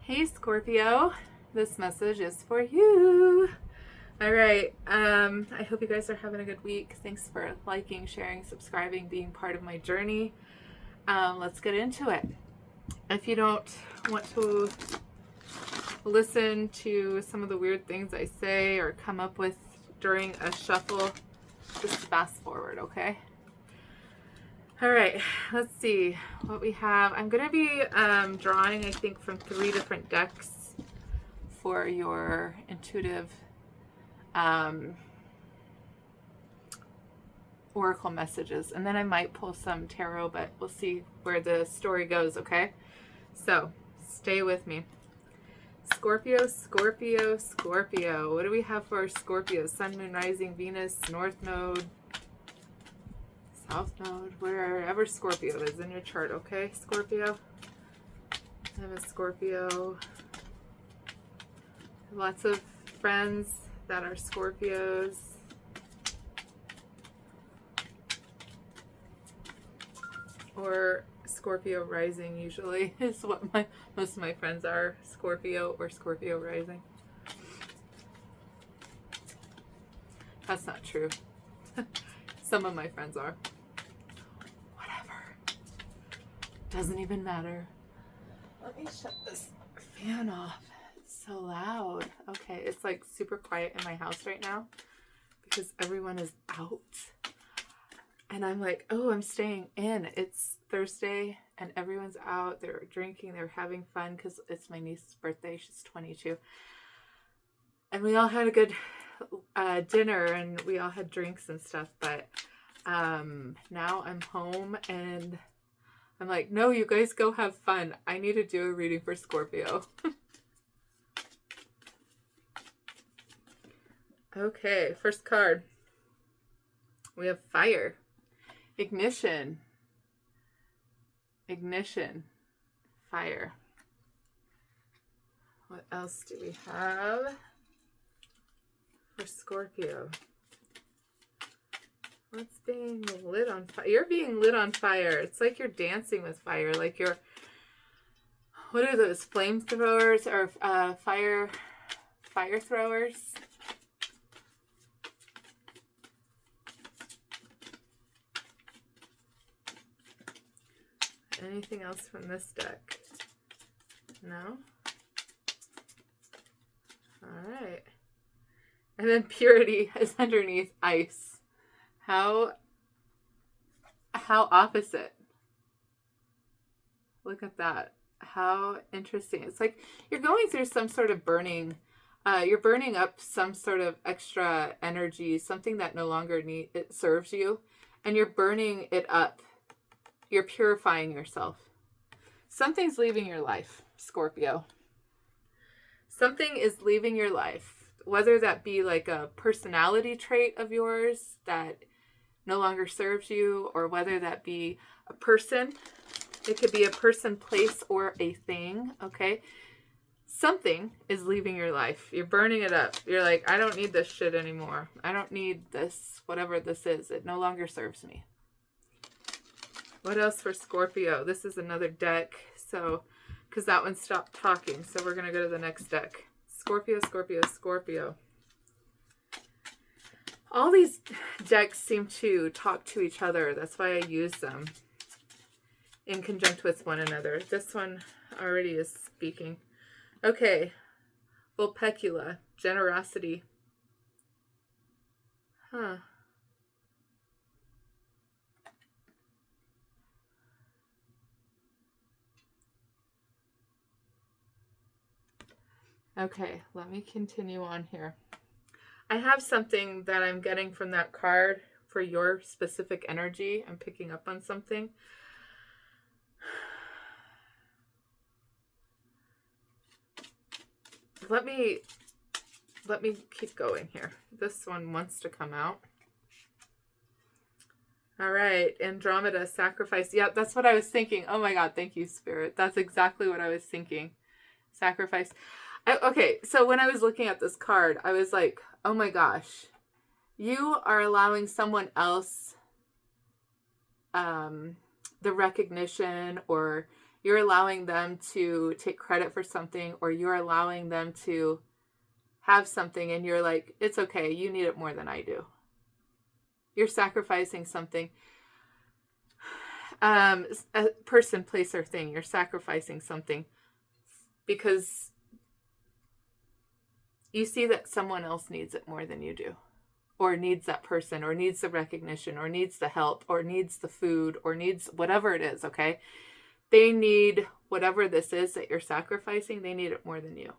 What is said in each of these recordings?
Hey Scorpio, this message is for you. All right, I hope you guys are having a good week. Thanks for liking, sharing, subscribing, being part of my journey. Let's get into it. If you don't want to listen to some of the weird things I say or come up with during a shuffle, just fast forward, okay? All right, let's see what we have. I'm going to be drawing, I think, from 3 different decks for your intuitive oracle messages. And then I might pull some tarot, but we'll see where the story goes, okay? So, stay with me. Scorpio, Scorpio, Scorpio. What do we have for Scorpio? Sun, Moon, Rising, Venus, North Node, South Node, wherever Scorpio is in your chart, okay? Scorpio. I have a Scorpio. Lots of friends that are Scorpios. Or Scorpio rising usually is what most of my friends are. Scorpio or Scorpio rising. That's not true. Some of my friends are. Doesn't even matter. Let me shut this fan off. It's so loud. Okay, it's like super quiet in my house right now because everyone is out. And I'm like, oh, I'm staying in. It's Thursday and everyone's out. They're drinking. They're having fun because it's my niece's birthday. She's 22. And we all had a good dinner and we all had drinks and stuff. But now I'm home and I'm like, no, you guys go have fun. I need to do a reading for Scorpio. Okay, first card. We have fire. Ignition. Ignition. Fire. What else do we have for Scorpio? What's being lit on fire? You're being lit on fire. It's like you're dancing with fire. Like you're, what are those, flamethrowers or fire throwers? Anything else from this deck? No? All right. And then purity is underneath ice. How opposite. Look at that. How interesting. It's like you're going through some sort of burning. You're burning up some sort of extra energy, something that no longer it serves you, and you're burning it up. You're purifying yourself. Something's leaving your life, Scorpio. Something is leaving your life, whether that be like a personality trait of yours that no longer serves you, or whether that be a person. It could be a person, place, or a thing, okay? Something is leaving your life. You're burning it up. You're like, I don't need this shit anymore. I don't need this, whatever this is. It no longer serves me. What else for Scorpio? This is another deck, so, because that one stopped talking, so we're going to go to the next deck. Scorpio, Scorpio, Scorpio. All these decks seem to talk to each other. That's why I use them in conjunct with one another. This one already is speaking. Okay. Vulpecula. Generosity. Huh. Okay, let me continue on here. I have something that I'm getting from that card for your specific energy. I'm picking up on something. Let me keep going here. This one wants to come out. All right, Andromeda, sacrifice. Yeah, that's what I was thinking. Oh my God, thank you, Spirit. That's exactly what I was thinking. Sacrifice. Okay, so when I was looking at this card, I was like, oh my gosh, you are allowing someone else the recognition, or you're allowing them to take credit for something, or you're allowing them to have something and you're like, it's okay, you need it more than I do. You're sacrificing something. A person, place, or thing, you're sacrificing something because you see that someone else needs it more than you do, or needs that person, or needs the recognition, or needs the help, or needs the food, or needs whatever it is, okay? They need whatever this is that you're sacrificing, they need it more than you.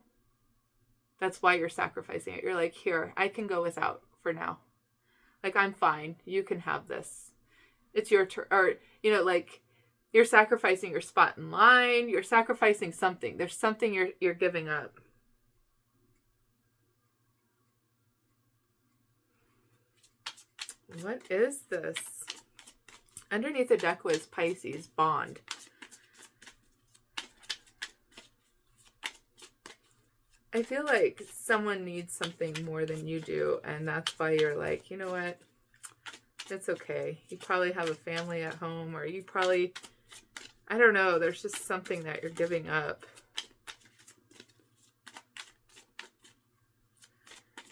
That's why you're sacrificing it. You're like, here, I can go without for now. Like, I'm fine. You can have this. It's your turn. Or, you know, like, you're sacrificing your spot in line. You're sacrificing something. There's something you're giving up. What is this? Underneath the deck was Pisces, bond. I feel like someone needs something more than you do, and that's why you're like, you know what? It's okay. You probably have a family at home, or you probably, I don't know, there's just something that you're giving up.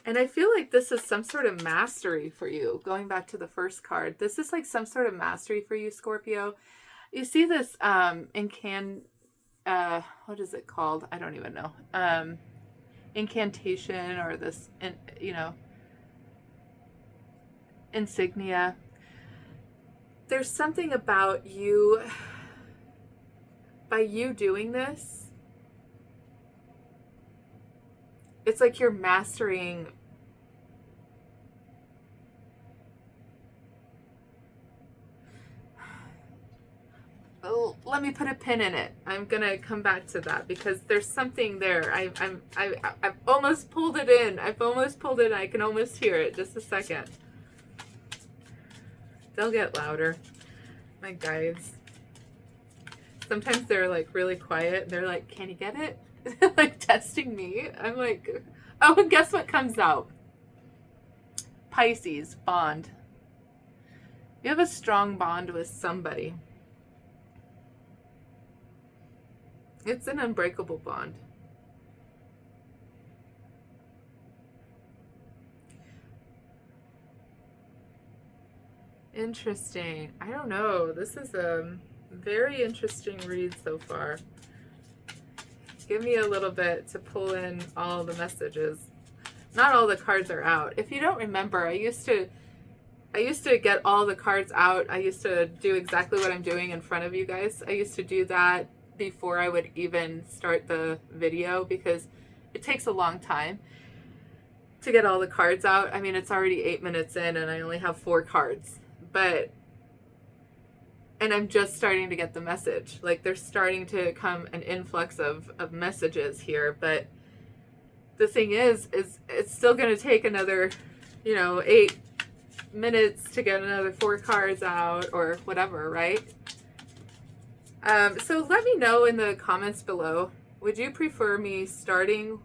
And I feel like this is some sort of mastery for you. Going back to the first card, this is like some sort of mastery for you, Scorpio. You see this what is it called? I don't even know. Incantation, or this, you know, insignia. There's something about you, by you doing this, it's like you're mastering let me put a pin in it. I'm gonna come back to that because there's something there. I've almost pulled it in. I've almost pulled it in. I can almost hear it. Just a second. They'll get louder. My guides. Sometimes they're like really quiet. They're like, can you get it? Like testing me. I'm like, oh, and guess what comes out? Pisces, bond. You have a strong bond with somebody. It's an unbreakable bond. Interesting. I don't know. This is a very interesting read so far. Give me a little bit to pull in all the messages. Not all the cards are out. If you don't remember, I used to get all the cards out. I used to do exactly what I'm doing in front of you guys. I used to do that before I would even start the video because it takes a long time to get all the cards out. I mean, it's already 8 minutes in and I only have 4 cards. And I'm just starting to get the message. Like, there's starting to come an influx of messages here. But the thing is it's still going to take another, 8 minutes to get another 4 cards out or whatever, right? So let me know in the comments below. Would you prefer me starting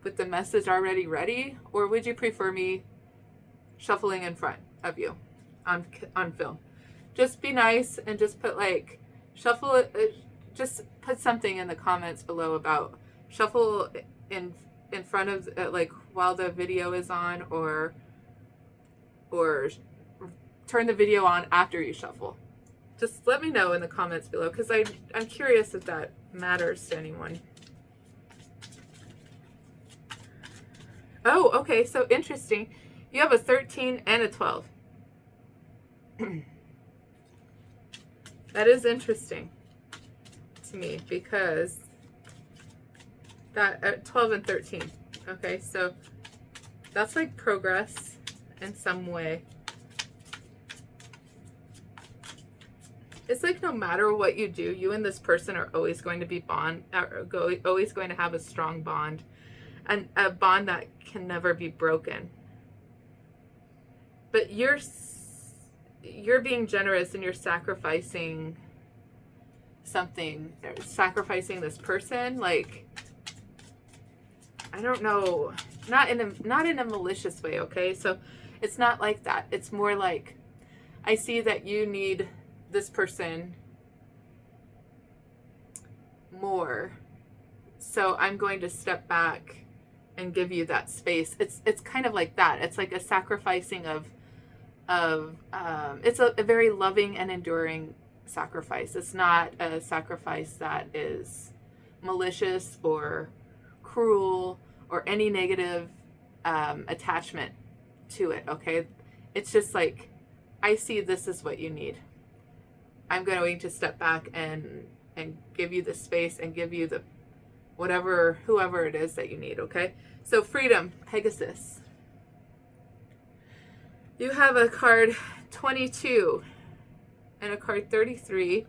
with the message already ready? Or would you prefer me shuffling in front of you on film? Just be nice and just put like shuffle it. Just put something in the comments below about shuffle in front of like while the video is on, or turn the video on after you shuffle. Just let me know in the comments below because I'm curious if that matters to anyone. Oh, okay, so interesting. You have a 13 and a 12. That is interesting to me because that 12 and 13. Okay, so that's like progress in some way. It's like no matter what you do, you and this person are always going to be always going to have a strong bond, and a bond that can never be broken. But you're being generous and you're sacrificing something, sacrificing this person. Like, I don't know, not in a malicious way. Okay, so it's not like that. It's more like I see that you need this person more. So I'm going to step back and give you that space. It's kind of like that. It's like a sacrificing of it's a very loving and enduring sacrifice. It's not a sacrifice that is malicious or cruel or any negative attachment to it. Okay, it's just like, I see this is what you need. I'm going to step back and give you the space and give you the whoever it is that you need. Okay, so freedom, Pegasus. You have a card 22 and a card 33.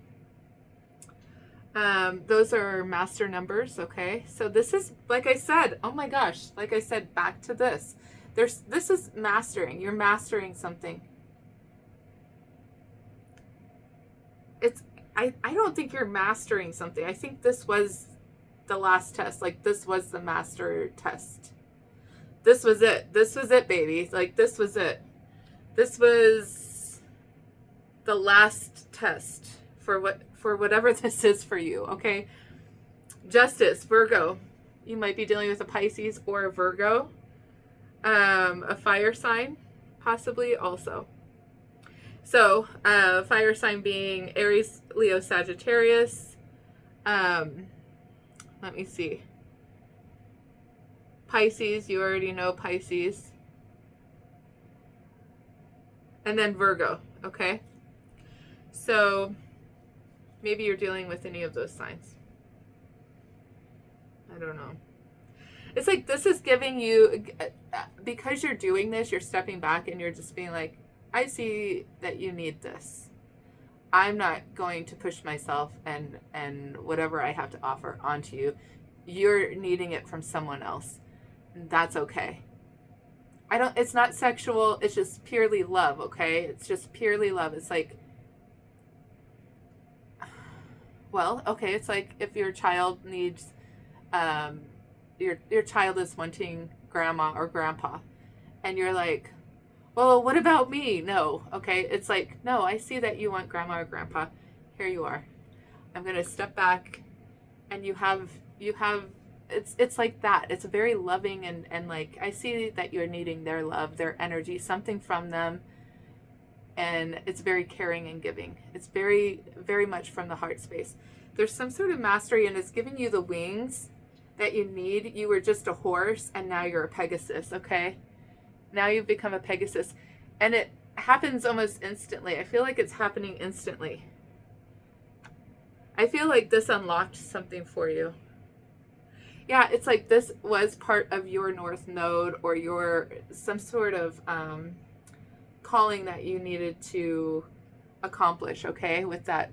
Those are master numbers. Okay, so this is, like I said, oh my gosh, like I said, back to this. This is mastering. You're mastering something. I don't think you're mastering something. I think this was the last test. Like, this was the master test. This was it. This was it, baby. Like, this was it. This was the last test for whatever this is for you. Okay. Justice, Virgo. You might be dealing with a Pisces or a Virgo. A fire sign, possibly also. So, fire sign being Aries, Leo, Sagittarius. Let me see. Pisces, you already know Pisces. And then Virgo, okay? So, maybe you're dealing with any of those signs. I don't know. It's like, this is giving you, because you're doing this, you're stepping back and you're just being like, I see that you need this. I'm not going to push myself and whatever I have to offer onto you. You're needing it from someone else. That's okay. It's not sexual. It's just purely love. Okay. It's just purely love. It's like, well, okay. It's like if your child needs, your child is wanting grandma or grandpa and you're like, well, what about me? No. Okay. It's like, no, I see that you want grandma or grandpa. Here you are. I'm going to step back and you have, it's like that. It's very loving and like, I see that you're needing their love, their energy, something from them. And it's very caring and giving. It's very, very much from the heart space. There's some sort of mastery and it's giving you the wings that you need. You were just a horse and now you're a Pegasus. Okay. Now you've become a Pegasus and it happens almost instantly. I feel like it's happening instantly. I feel like this unlocked something for you. Yeah, it's like this was part of your North Node or your some sort of calling that you needed to accomplish, okay, with that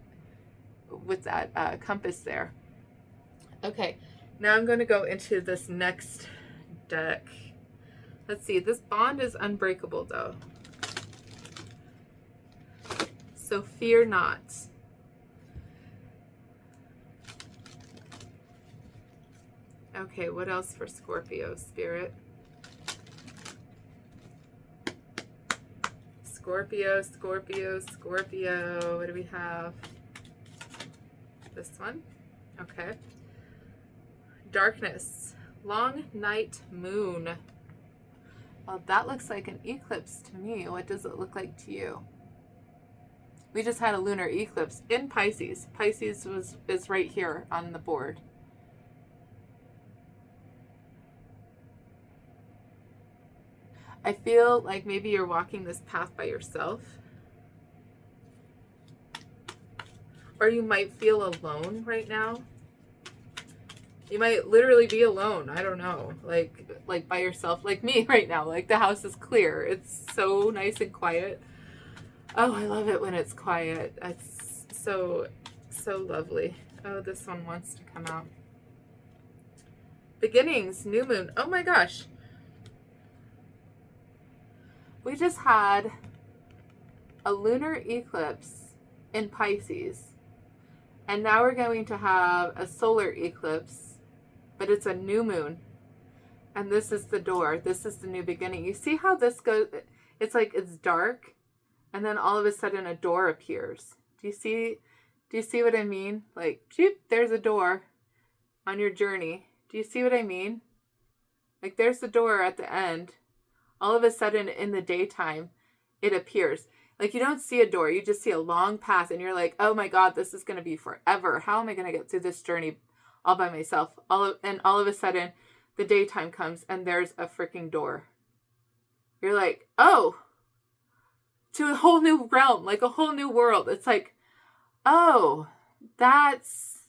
compass there. Okay, now I'm going to go into this next deck. Let's see, this bond is unbreakable though. So fear not. Okay, what else for Scorpio, Spirit? Scorpio, Scorpio, Scorpio. What do we have? This one. Okay. Darkness. Long night moon. Well, that looks like an eclipse to me. What does it look like to you? We just had a lunar eclipse in Pisces. Pisces is right here on the board. I feel like maybe you're walking this path by yourself. Or you might feel alone right now. You might literally be alone. I don't know. Like by yourself, like me right now. Like the house is clear. It's so nice and quiet. Oh, I love it when it's quiet. It's so lovely. Oh, this one wants to come out. Beginnings, new moon. Oh my gosh. We just had a lunar eclipse in Pisces. And now we're going to have a solar eclipse, but it's a new moon. And this is the door. This is the new beginning. You see how this goes? It's like it's dark, and then all of a sudden a door appears. Do you see what I mean? Like, there's a door. on your journey. Do you see what I mean? Like there's the door at the end. All of a sudden in the daytime, it appears. Like you don't see a door, you just see a long path and you're like, oh my God, this is going to be forever. How am I going to get through this journey all by myself? All of a sudden, the daytime comes and there's a freaking door. You're like, oh, to a whole new realm, like a whole new world. It's like, oh, that's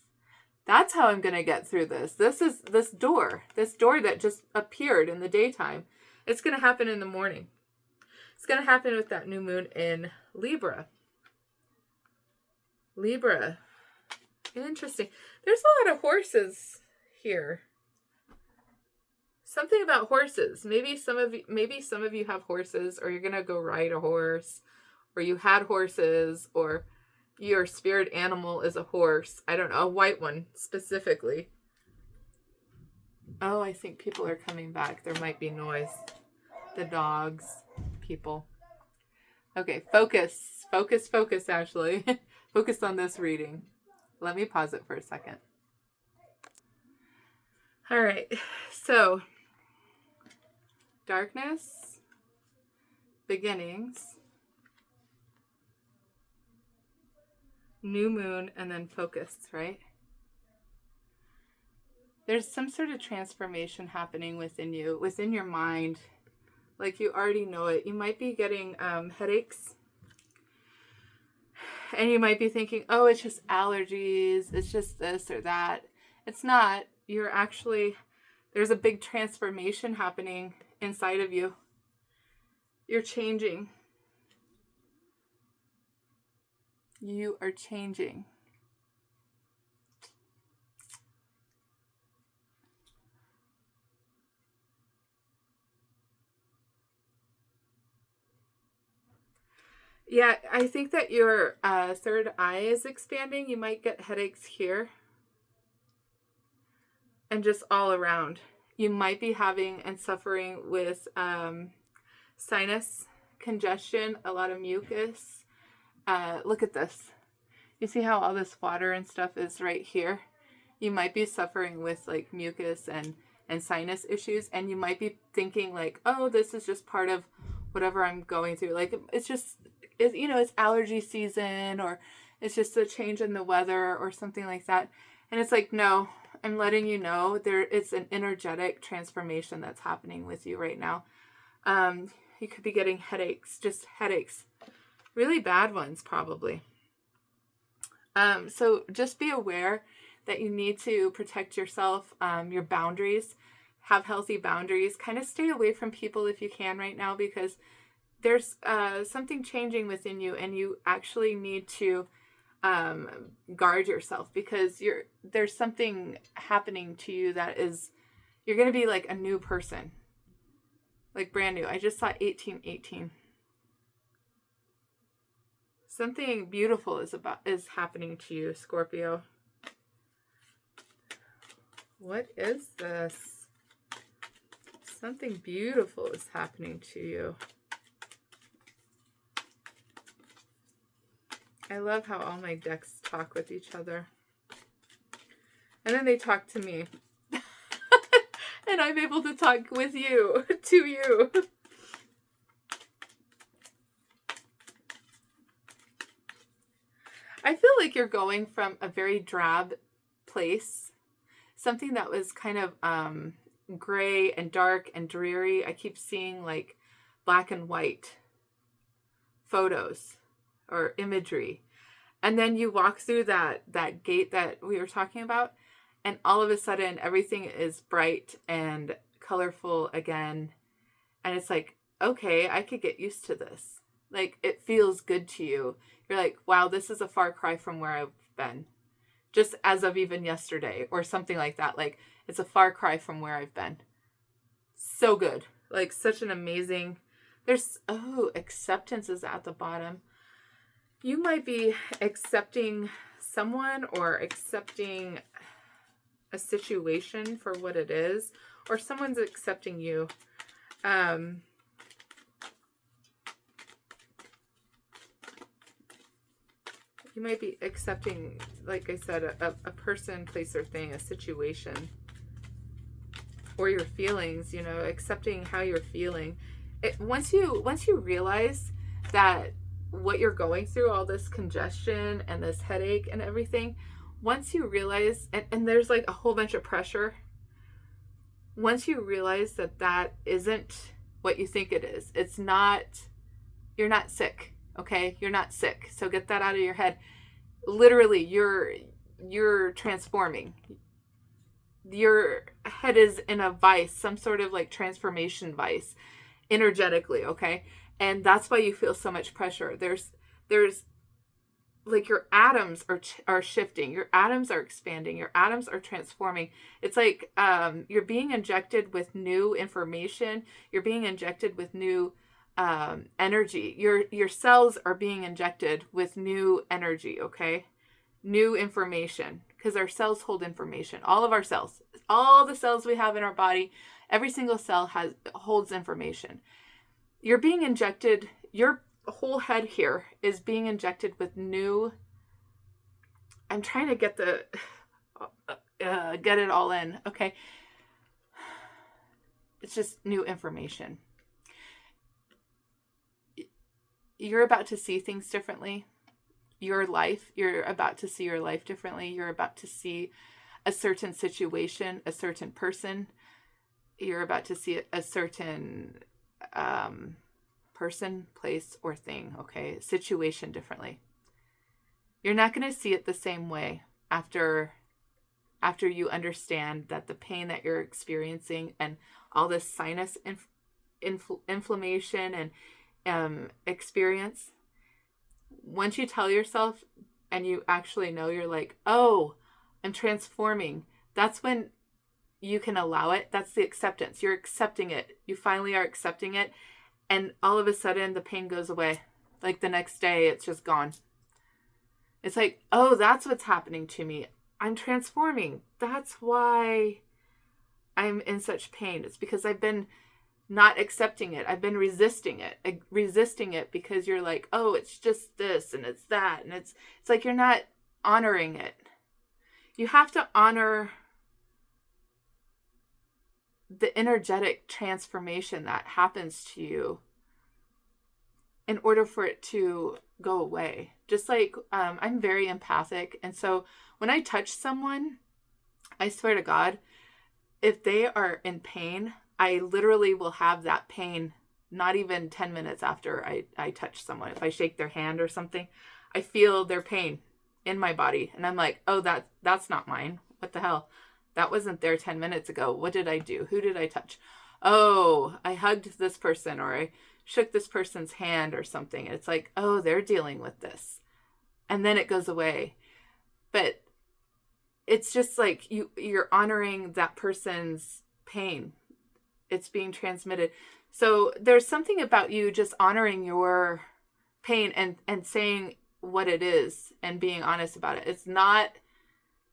how I'm going to get through this. This is this door that just appeared in the daytime. It's going to happen in the morning. It's going to happen with that new moon in Libra. Libra. Interesting. There's a lot of horses here. Something about horses. Maybe some of you have horses, or you're going to go ride a horse, or you had horses, or your spirit animal is a horse. I don't know, a white one specifically. Oh, I think people are coming back. There might be noise. The dogs, people. Okay, focus, Ashley. Focus on this reading. Let me pause it for a second. All right, so darkness, beginnings, new moon, and then focus, right? There's some sort of transformation happening within you, within your mind. Like you already know it. You might be getting headaches. And you might be thinking, oh, it's just allergies. It's just this or that. It's not. You're actually, there's a big transformation happening inside of you. You're changing. You are changing. Yeah, I think that your third eye is expanding. You might get headaches here. And just all around. You might be having and suffering with sinus congestion, a lot of mucus. Look at this. You see how all this water and stuff is right here? You might be suffering with like mucus and sinus issues. And you might be thinking like, oh, this is just part of whatever I'm going through. Like it's just, it's allergy season, or it's just a change in the weather or something like that. And it's like, no, I'm letting you know it's an energetic transformation that's happening with you right now. You could be getting headaches, just headaches, really bad ones probably. So just be aware that you need to protect yourself, your boundaries, have healthy boundaries, kind of stay away from people if you can right now, because there's something changing within you and you actually need to guard yourself, because there's something happening to you that is, you're going to be like a new person, like brand new. I just saw 1818. Something beautiful is happening to you, Scorpio. What is this? Something beautiful is happening to you. I love how all my decks talk with each other. And then they talk to me. And I'm able to talk with you, to you. I feel like you're going from a very drab place, something that was kind of gray and dark and dreary. I keep seeing like black and white photos or imagery. And then you walk through that gate that we were talking about, and all of a sudden everything is bright and colorful again. And it's like, okay, I could get used to this. Like, it feels good to you. You're like, wow, this is a far cry from where I've been. Just as of even yesterday or something like that. Like, it's a far cry from where I've been. So good. Like, such an amazing, acceptance is at the bottom. You might be accepting someone or accepting a situation for what it is, or someone's accepting you. You might be accepting, like I said, a person, place, or thing, a situation, or your feelings, you know, accepting how you're feeling. Once you realize that what you're going through, all this congestion and this headache and everything, once you realize, and there's like a whole bunch of pressure, once you realize that that isn't what you think it is, it's not, you're not sick, okay? You're not sick. So get that out of your head. Literally, you're transforming. Your head is in a vice, some sort of like transformation vice, energetically, okay? And that's why you feel so much pressure. There's like your atoms are shifting, your atoms are expanding, your atoms are transforming. It's like you're being injected with new information, you're being injected with new energy. Your cells are being injected with new energy, okay? New information, because our cells hold information. All of our cells, all the cells we have in our body, every single cell holds information. You're being injected, your whole head here is being injected with new, I'm trying to get get it all in, okay? It's just new information. You're about to see things differently. Your life, you're about to see your life differently. You're about to see a certain situation, a certain person. You're about to see a certain person, place, or thing, okay? Situation differently. You're not going to see it the same way after you understand that the pain that you're experiencing and all this sinus inflammation and experience, once you tell yourself and you actually know, you're like, oh, I'm transforming. That's when you can allow it. That's the acceptance. You're accepting it. You finally are accepting it. And all of a sudden the pain goes away. Like the next day, it's just gone. It's like, oh, that's what's happening to me. I'm transforming. That's why I'm in such pain. It's because I've been not accepting it. I've been resisting it because you're like, oh, it's just this and it's that. And it's like you're not honoring it. You have to honor the energetic transformation that happens to you in order for it to go away. Just like I'm very empathic. And so when I touch someone, I swear to God, if they are in pain, I literally will have that pain not even 10 minutes after I touch someone. If I shake their hand or something, I feel their pain in my body. And I'm like, oh, that's not mine. What the hell? That wasn't there 10 minutes ago. What did I do? Who did I touch? Oh, I hugged this person or I shook this person's hand or something. It's like, oh, they're dealing with this. And then it goes away. But it's just like you're honoring that person's pain. It's being transmitted. So there's something about you just honoring your pain and saying what it is and being honest about it. It's not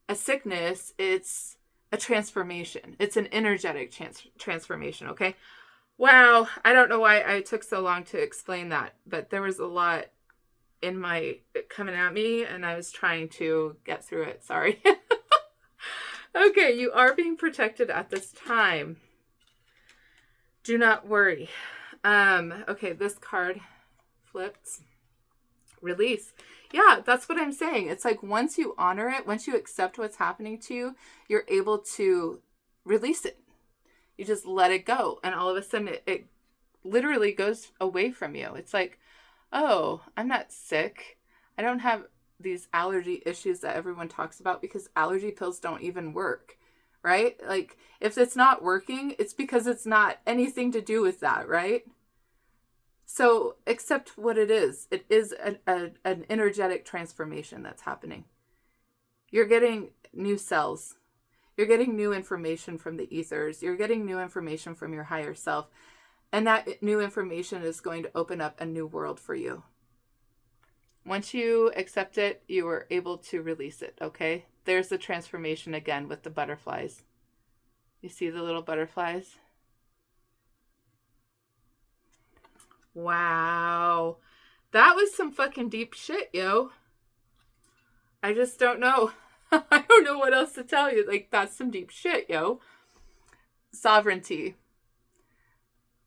a sickness. It's a transformation. It's an energetic transformation. Okay. Wow. I don't know why I took so long to explain that, but there was a lot coming at me and I was trying to get through it. Sorry. Okay. You are being protected at this time. Do not worry. Okay, this card flips. Release. Yeah, that's what I'm saying. It's like once you honor it, once you accept what's happening to you, you're able to release it. You just let it go. And all of a sudden it literally goes away from you. It's like, oh, I'm not sick. I don't have these allergy issues that everyone talks about because allergy pills don't even work. Right? Like if it's not working, it's because it's not anything to do with that, right? So accept what it is. It is an energetic transformation that's happening. You're getting new cells. You're getting new information from the ethers. You're getting new information from your higher self. And that new information is going to open up a new world for you. Once you accept it, you are able to release it, okay? There's the transformation again with the butterflies. You see the little butterflies? Wow. That was some fucking deep shit, yo. I just don't know. I don't know what else to tell you. Like, that's some deep shit, yo. Sovereignty.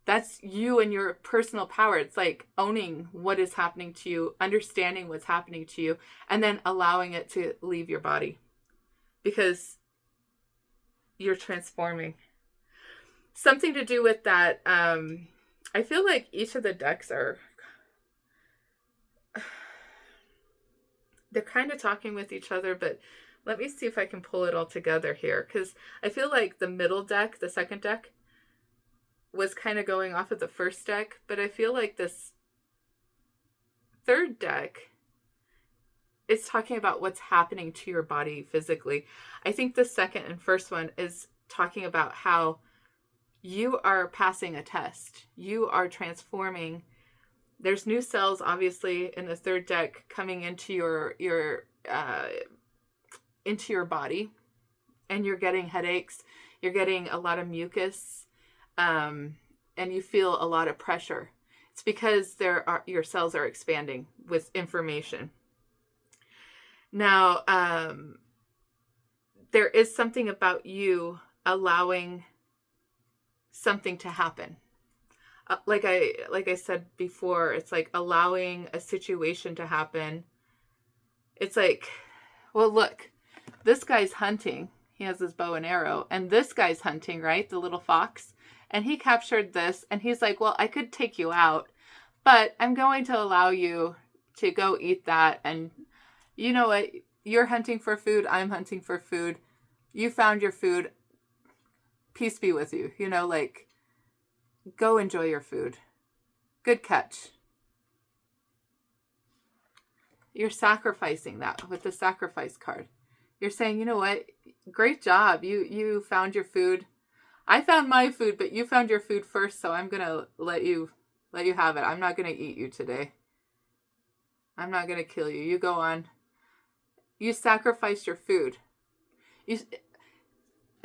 That's you and your personal power. It's like owning what is happening to you, understanding what's happening to you, and then allowing it to leave your body. Because you're transforming. Something to do with that. I feel like each of the decks they're kind of talking with each other, but let me see if I can pull it all together here. Because I feel like the middle deck, the second deck, was kind of going off of the first deck, but I feel like this third deck is talking about what's happening to your body physically. I think the second and first one is talking about how you are passing a test. You are transforming. There's new cells, obviously, in the third deck coming into your body, and you're getting headaches. You're getting a lot of mucus. And you feel a lot of pressure. It's because your cells are expanding with information. Now, there is something about you allowing something to happen. Like I said before, it's like allowing a situation to happen. It's like, well, look, this guy's hunting. He has his bow and arrow, and this guy's hunting, right? The little fox. And he captured this, and he's like, well, I could take you out, but I'm going to allow you to go eat that. And you know what? You're hunting for food. I'm hunting for food. You found your food. Peace be with you. You know, like, go enjoy your food. Good catch. You're sacrificing that with the sacrifice card. You're saying, you know what? Great job. You found your food. I found my food, but you found your food first, so I'm going to let you have it. I'm not going to eat you today. I'm not going to kill you. You go on. You sacrificed your food.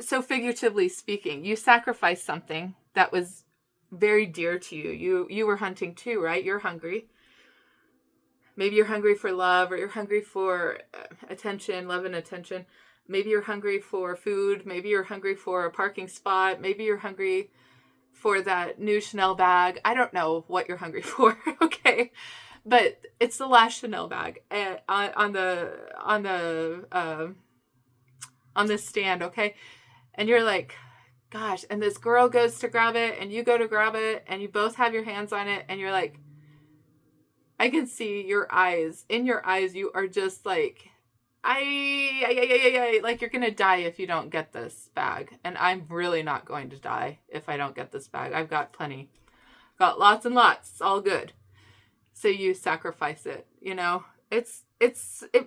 So figuratively speaking, you sacrificed something that was very dear to you. You were hunting too, right? You're hungry. Maybe you're hungry for love, or you're hungry for attention, love and attention. Maybe you're hungry for food. Maybe you're hungry for a parking spot. Maybe you're hungry for that new Chanel bag. I don't know what you're hungry for, okay? But it's the last Chanel bag on the stand, okay? And you're like, gosh, and this girl goes to grab it, and you go to grab it, and you both have your hands on it, and you're like, I can see your eyes. In your eyes, you are just like, like you're gonna die if you don't get this bag, and I'm really not going to die if I don't get this bag. I've got plenty, got lots and lots. It's all good. So you sacrifice it. You know, it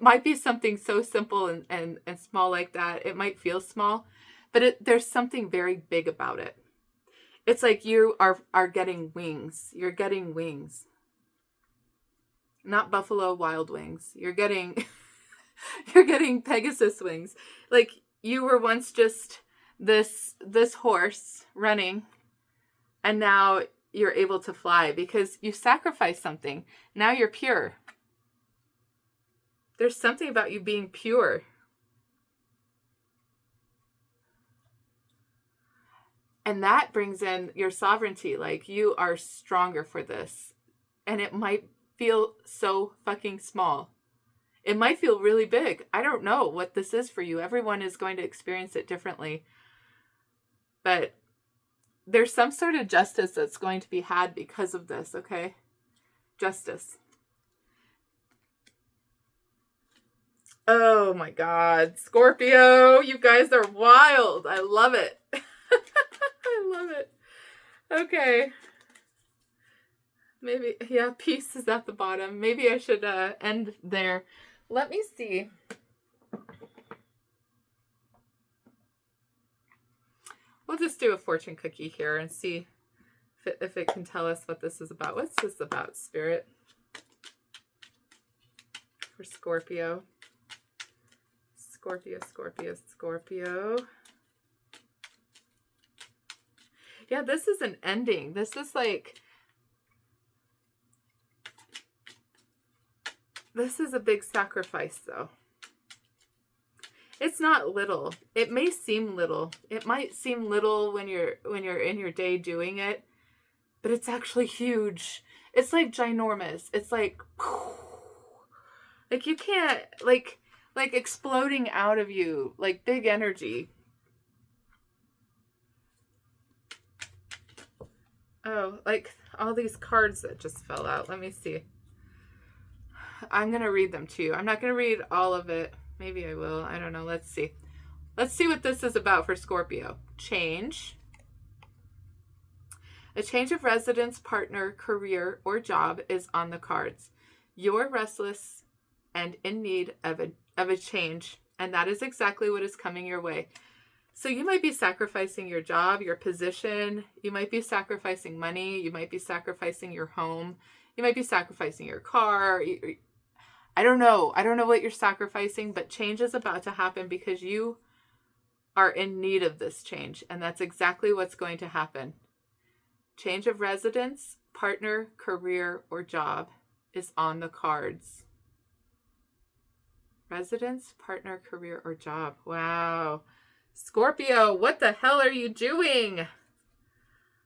might be something so simple and small like that. It might feel small, but there's something very big about it. It's like you are getting wings. You're getting wings, not buffalo wild wings. You're getting. You're getting Pegasus wings. Like, you were once just this horse running, and now you're able to fly because you sacrificed something. Now you're pure. There's something about you being pure. And that brings in your sovereignty. Like, you are stronger for this. And it might feel so fucking small. It might feel really big. I don't know what this is for you. Everyone is going to experience it differently. But there's some sort of justice that's going to be had because of this, okay? Justice. Oh my God. Scorpio, you guys are wild. I love it. I love it. Okay. Maybe, yeah, peace is at the bottom. Maybe I should end there. Let me see. We'll just do a fortune cookie here and see if it can tell us what this is about. What's this about, Spirit? For Scorpio. Scorpio, Scorpio, Scorpio. Yeah, this is an ending. This is like... This is a big sacrifice, though. It's not little. It may seem little. It might seem little when you're in your day doing it, but it's actually huge. It's like ginormous. It's like you can't like exploding out of you, like big energy. Oh, like all these cards that just fell out. Let me see. I'm going to read them to you. I'm not going to read all of it. Maybe I will. I don't know. Let's see. Let's see what this is about for Scorpio. Change. A change of residence, partner, career, or job is on the cards. You're restless and in need of a change, and that is exactly what is coming your way. So you might be sacrificing your job, your position. You might be sacrificing money. You might be sacrificing your home. You might be sacrificing your car. I don't know. I don't know what you're sacrificing, but change is about to happen because you are in need of this change. And that's exactly what's going to happen. Change of residence, partner, career, or job is on the cards. Residence, partner, career, or job. Wow. Scorpio, what the hell are you doing?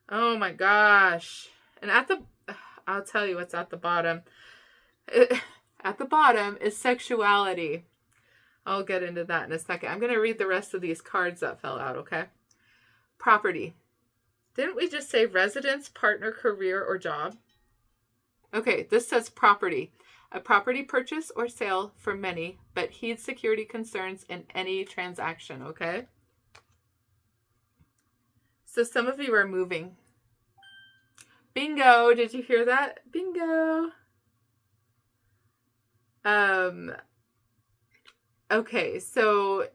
Oh my gosh. And I'll tell you what's at the bottom. At the bottom is sexuality. I'll get into that in a second. I'm going to read the rest of these cards that fell out, okay? Property. Didn't we just say residence, partner, career, or job? Okay, this says property. A property purchase or sale for many, but heed security concerns in any transaction, okay? So some of you are moving. Bingo! Did you hear that? Bingo! Okay, so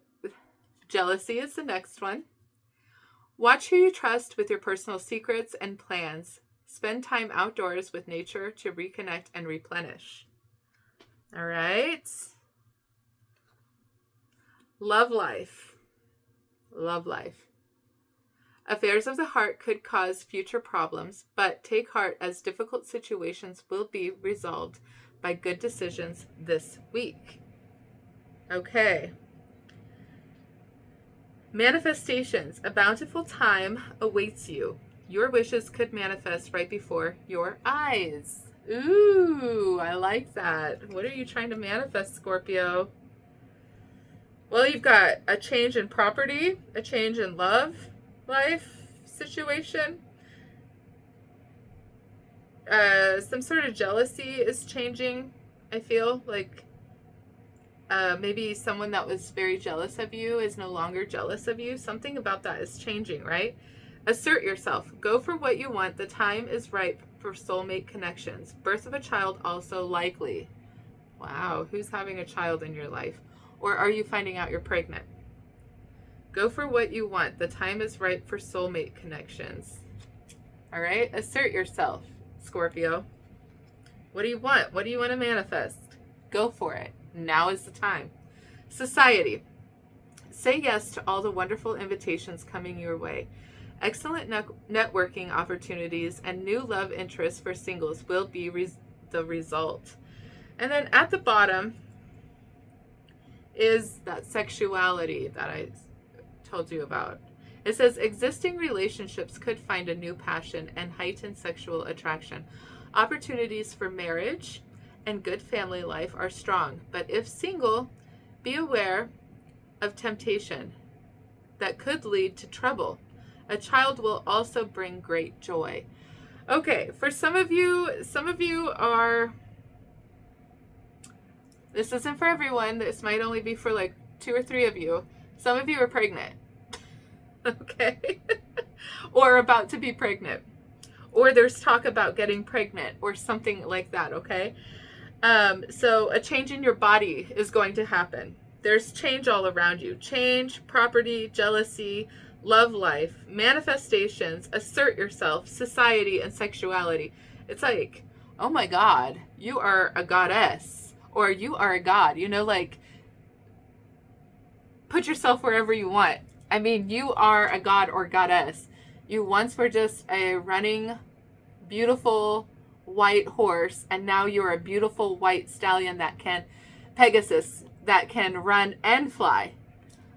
jealousy is the next one. Watch who you trust with your personal secrets and plans. Spend time outdoors with nature to reconnect and replenish. All right. Love life. Love life. Affairs of the heart could cause future problems, but take heart as difficult situations will be resolved by good decisions this week. Okay. Manifestations. A bountiful time awaits you. Your wishes could manifest right before your eyes. Ooh, I like that. What are you trying to manifest, Scorpio? Well, you've got a change in property, a change in love, life, situation. Some sort of jealousy is changing, I feel. Like maybe someone that was very jealous of you is no longer jealous of you. Something about that is changing, right? Assert yourself. Go for what you want. The time is ripe for soulmate connections. Birth of a child also likely. Wow, who's having a child in your life? Or are you finding out you're pregnant? Go for what you want. The time is ripe for soulmate connections. All right, assert yourself, Scorpio. What do you want? What do you want to manifest? Go for it. Now is the time. Society. Say yes to all the wonderful invitations coming your way. Excellent networking opportunities and new love interests for singles will be the result. And then at the bottom is that sexuality that I told you about. It says existing relationships could find a new passion and heighten sexual attraction. Opportunities for marriage and good family life are strong, but if single, be aware of temptation that could lead to trouble. A child will also bring great joy. Okay, for some of you are, this isn't for everyone. This might only be for like 2 or 3 of you. Some of you are pregnant. Okay? Or about to be pregnant. Or there's talk about getting pregnant or something like that, okay? So a change in your body is going to happen. There's change all around you. Change, property, jealousy, love life, manifestations, assert yourself, society, and sexuality. It's like, oh my God, you are a goddess or you are a god. You know, like, put yourself wherever you want. I mean, you are a god or goddess. You once were just a running, beautiful white horse, and now you're a beautiful white stallion that can, Pegasus, that can run and fly.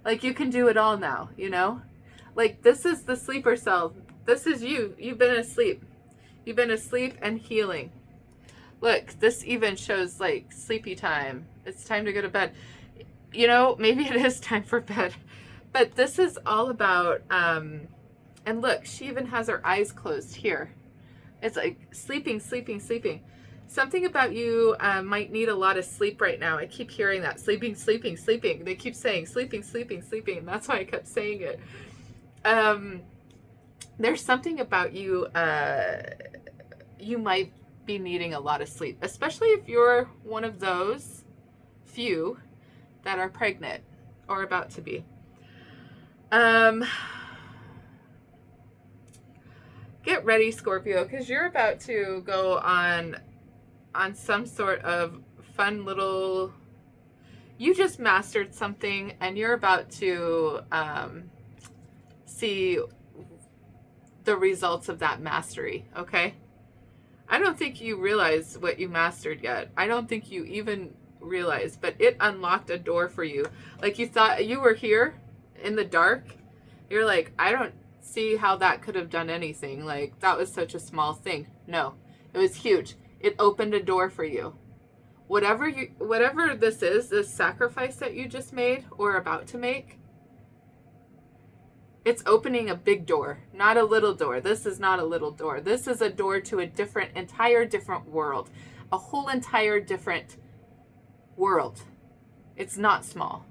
Like you can do it all now, you know? Like this is the sleeper cell. This is you. You've been asleep. You've been asleep and healing. Look, this even shows like sleepy time. It's time to go to bed. You know, maybe it is time for bed. But this is all about, and look, she even has her eyes closed here. It's like sleeping, sleeping, sleeping. Something about you might need a lot of sleep right now. I keep hearing that. Sleeping, sleeping, sleeping. They keep saying sleeping, sleeping, sleeping. That's why I kept saying it. There's something about you, you might be needing a lot of sleep, especially if you're one of those few that are pregnant or about to be. Get ready, Scorpio, because you're about to go on some sort of fun little, you just mastered something and you're about to see the results of that mastery, okay? I don't think you realize what you mastered yet. I don't think you even realized, but it unlocked a door for you. Like you thought you were here in the dark. You're like, I don't see how that could have done anything. Like that was such a small thing. No, it was huge. It opened a door for you. Whatever this is, this sacrifice that you just made or about to make, it's opening a big door, not a little door. This is not a little door. This is a door to a entire different world. A whole entire different world. It's not small.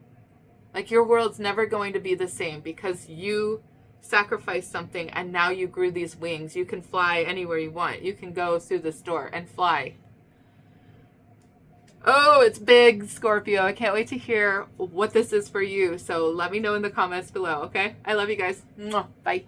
Like your world's never going to be the same because you sacrificed something and now you grew these wings. You can fly anywhere you want. You can go through this door and fly. Oh, it's big, Scorpio. I can't wait to hear what this is for you. So let me know in the comments below, okay? I love you guys. Mwah. Bye.